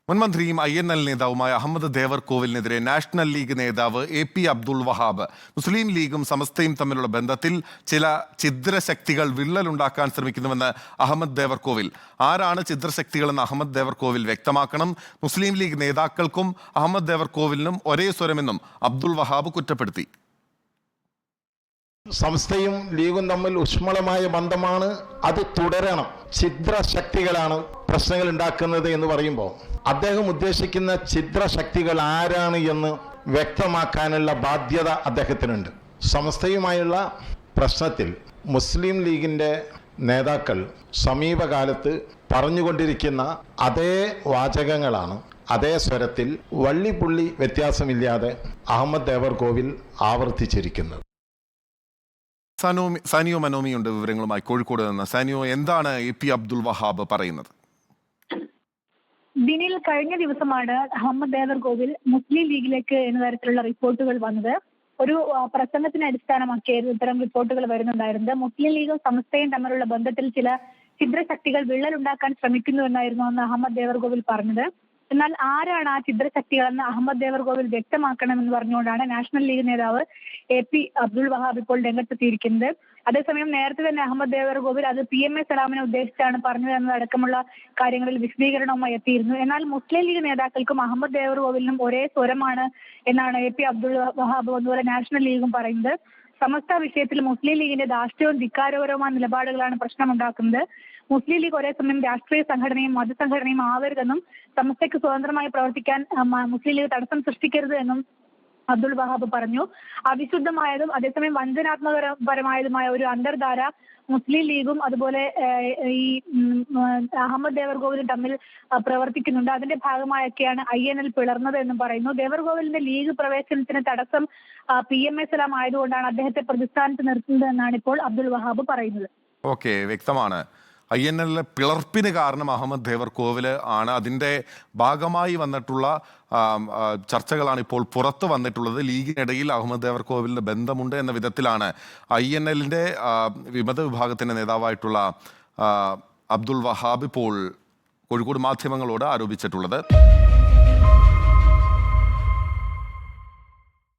മുൻമന്ത്രിയും INL നേതാവുമായ Ahmed ദേവർകോവിലിനെതിരെ national league നേതാവ് AP Abdul Wahab മുസ്ലിം ലീഗും സമസ്തയും തമ്മിലുള്ള ബന്ധത്തിൽ ചില ഛിദ്രശക്തികൾ വിള്ളലുണ്ടാക്കാൻ ശ്രമിക്കുന്നുവെന്ന് അഹമ്മദ് ദേവർകോവിൽ. ആരാണ് ഛിദ്രശക്തികളെന്ന് അഹമ്മദ് ദേവർകോവിൽ വ്യക്തമാക്കണം. മുസ്ലിം ലീഗ് നേതാക്കൾക്കും അഹമ്മദ് ദേവർകോവിലിനും ഒരേ സ്വരമെന്നും അബ്ദുൾ വഹാബ് കുറ്റപ്പെടുത്തി. സംസ്ഥയും ലീഗും തമ്മിൽ ഊഷ്മളമായ ബന്ധമാണ്, അത് തുടരണം. ഛിദ്രശക്തികളാണ് പ്രശ്നങ്ങൾ ഉണ്ടാക്കുന്നത് എന്ന് പറയുമ്പോൾ അദ്ദേഹം ഉദ്ദേശിക്കുന്ന ഛിദ്രശക്തികൾ ആരാണ് എന്ന് വ്യക്തമാക്കാനുള്ള ബാധ്യത അദ്ദേഹത്തിനുണ്ട്. സംസ്ഥയുമായുള്ള പ്രശ്നത്തിൽ മുസ്ലിം ലീഗിൻ്റെ നേതാക്കൾ സമീപകാലത്ത് പറഞ്ഞുകൊണ്ടിരിക്കുന്ന അതേ വാചകങ്ങളാണ്, അതേ സ്വരത്തിൽ വള്ളിപുള്ളി വ്യത്യാസമില്ലാതെ അഹമ്മദ് ദേവർകോവിൽ ആവർത്തിച്ചിരിക്കുന്നത്. സാനിയോ മനോമിയുണ്ട് വിവരങ്ങളുമായി കോഴിക്കോട് നിന്ന്. സാനിയോ, എന്താണ് AP അബ്ദുൾ വഹാബ് പറയുന്നത്? ദിനിൽ, കഴിഞ്ഞ ദിവസമാണ് അഹമ്മദ് ദേവർകോവിൽ മുസ്ലിം ലീഗിലേക്ക് എന്ന തരത്തിലുള്ള റിപ്പോർട്ടുകൾ വന്നത്. ഒരു പ്രസംഗത്തിനെ അടിസ്ഥാനമാക്കിയായിരുന്നു ഇത്തരം റിപ്പോർട്ടുകൾ വരുന്നുണ്ടായിരുന്നത്. മുസ്ലിം ലീഗും സമസ്തയും തമ്മിലുള്ള ബന്ധത്തിൽ ചില ഛിദ്രശക്തികൾ വിള്ളലുണ്ടാക്കാൻ ശ്രമിക്കുന്നു എന്നായിരുന്നു അന്ന് അഹമ്മദ് ദേവർകോവിൽ പറഞ്ഞത്. എന്നാൽ ആരാണ് ആ ഛിദ്രശക്തികളെന്ന് അഹമ്മദ് ദേവർകോവിൽ വ്യക്തമാക്കണമെന്ന് പറഞ്ഞുകൊണ്ടാണ് നാഷണൽ ലീഗ് നേതാവ് AP അബ്ദുൾ വഹാബ് ഇപ്പോൾ രംഗത്തെത്തിയിരിക്കുന്നത്. അതേസമയം നേരത്തെ തന്നെ അഹമ്മദ് ദേവർകോവിൽ അത് PMA സലാമിനെ ഉദ്ദേശിച്ചാണ് പറഞ്ഞത് എന്നതടക്കമുള്ള കാര്യങ്ങളിൽ വിശദീകരണവുമായി എത്തിയിരുന്നു. എന്നാൽ മുസ്ലിം ലീഗ് നേതാക്കൾക്കും അഹമ്മദ് ദേവർകോവിലിനും ഒരേ സ്വരമാണ് എന്നാണ് AP അബ്ദുൾ വഹാബ് അതുപോലെ നാഷണൽ ലീഗും പറയുന്നത്. സമസ്ത വിഷയത്തിൽ മുസ്ലിം ലീഗിന്റെ ധാർഷ്ട്യവും ധിക്കാരപരവുമായ നിലപാടുകളാണ് പ്രശ്നമുണ്ടാക്കുന്നത്. മുസ്ലിം ലീഗ് ഒരേ സമയം രാഷ്ട്രീയ സംഘടനയും മതസംഘടനയും ആവരുതെന്നും സമസ്തയ്ക്ക് സ്വതന്ത്രമായി പ്രവർത്തിക്കാൻ മുസ്ലിം ലീഗ് തടസ്സം സൃഷ്ടിക്കരുത് എന്നും അബ്ദുൾ വഹാബ് പറഞ്ഞു. അവിശുദ്ധമായതും അതേസമയം വഞ്ചനാത്മകപരമായതുമായ ഒരു അന്തർധാര മുസ്ലിം ലീഗും അതുപോലെ ഈ അഹമ്മദ് ദേവർകോവിലും തമ്മിൽ പ്രവർത്തിക്കുന്നുണ്ട്. അതിന്റെ ഭാഗമായൊക്കെയാണ് INL പിളർന്നത് എന്നും പറയുന്നു. ദേവർകോവിലിന്റെ ലീഗ് പ്രവേശനത്തിന് തടസ്സം PMA സലാം ആയതുകൊണ്ടാണ് അദ്ദേഹത്തെ പ്രതിസ്ഥാനത്ത് നിർത്തുന്നത് എന്നാണ് ഇപ്പോൾ അബ്ദുൾ വഹാബ് പറയുന്നത്. ഓക്കെ, വ്യക്തമാണ്. INL പിളർപ്പിന് കാരണം അഹമ്മദ് ദേവർകോവില് ആണ്. അതിൻ്റെ ഭാഗമായി വന്നിട്ടുള്ള ചർച്ചകളാണ് ഇപ്പോൾ പുറത്തു വന്നിട്ടുള്ളത്. ലീഗിനിടയിൽ അഹമ്മദ് ദേവർകോവിലിന് ബന്ധമുണ്ട് എന്ന വിധത്തിലാണ് INLന്റെ വിമത വിഭാഗത്തിൻ്റെ നേതാവായിട്ടുള്ള അബ്ദുൾ വഹാബ് ഇപ്പോൾ കോഴിക്കോട് മാധ്യമങ്ങളോട് ആരോപിച്ചിട്ടുള്ളത്.